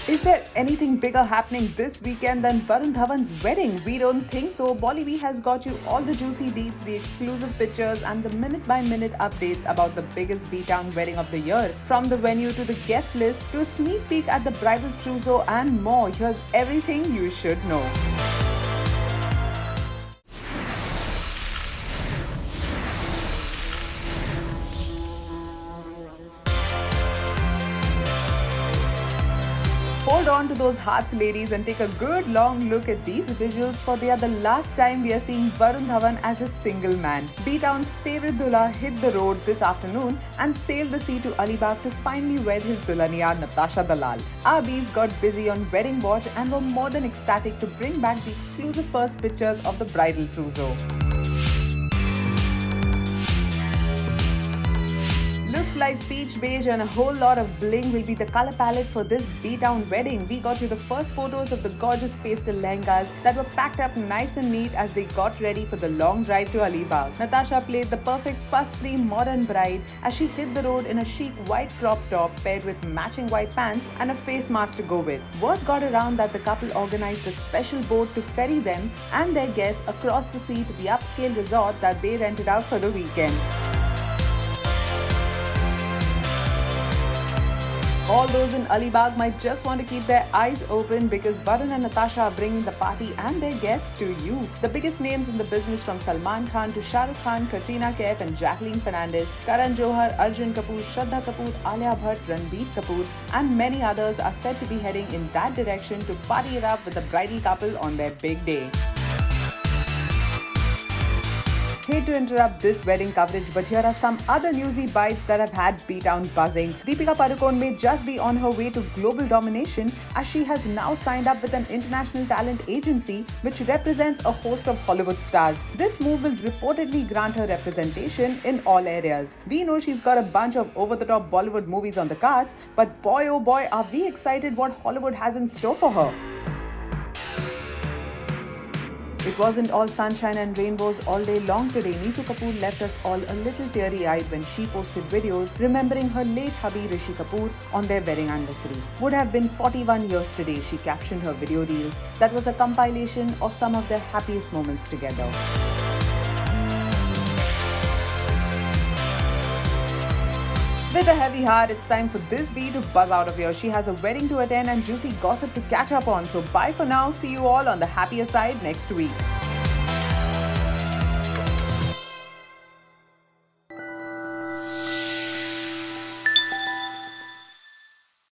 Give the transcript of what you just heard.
Is there anything bigger happening this weekend than Varun Dhawan's wedding? We don't think so. Bollywood has got you all the juicy deets, the exclusive pictures, and the minute-by-minute updates about the biggest B-Town wedding of the year. From the venue to the guest list to a sneak peek at the bridal trousseau and more, here's everything you should know. Hold on to those hearts, ladies, and take a good long look at these visuals, for they are the last time we are seeing Varun Dhawan as a single man. B-Town's favorite dulha hit the road this afternoon and sailed the sea to Alibag to finally wed his dulhania Natasha Dalal. Our bees got busy on wedding watch and were more than ecstatic to bring back the exclusive first pictures of the bridal trousseau. Looks like peach beige and a whole lot of bling will be the color palette for this B-Town wedding. We got you the first photos of the gorgeous pastel lehengas that were packed up nice and neat as they got ready for the long drive to Alibag. Natasha played the perfect fuss-free modern bride as she hit the road in a chic white crop top paired with matching white pants and a face mask to go with. Word got around that the couple organized a special boat to ferry them and their guests across the sea to the upscale resort that they rented out for the weekend. All those in Alibag might just want to keep their eyes open because Varun and Natasha are bringing the party and their guests to you. The biggest names in the business, from Salman Khan to Shah Rukh Khan, Katrina Kaif and Jacqueline Fernandez, Karan Johar, Arjun Kapoor, Shraddha Kapoor, Alia Bhatt, Ranbir Kapoor and many others are said to be heading in that direction to party it up with the bridal couple on their big day. Hate to interrupt this wedding coverage, but here are some other newsy bites that have had B-Town buzzing. Deepika Padukone may just be on her way to global domination as she has now signed up with an international talent agency which represents a host of Hollywood stars. This move will reportedly grant her representation in all areas. We know she's got a bunch of over-the-top Bollywood movies on the cards, but boy oh boy are we excited what Hollywood has in store for her. It wasn't all sunshine and rainbows all day long today. Neetu Kapoor left us all a little teary-eyed when she posted videos remembering her late hubby Rishi Kapoor on their wedding anniversary. Would have been 41 years today, she captioned her video reels. That was a compilation of some of their happiest moments together. With a heavy heart, it's time for this bee to buzz out of here. She has a wedding to attend and juicy gossip to catch up on. So bye for now. See you all on the happier side next week.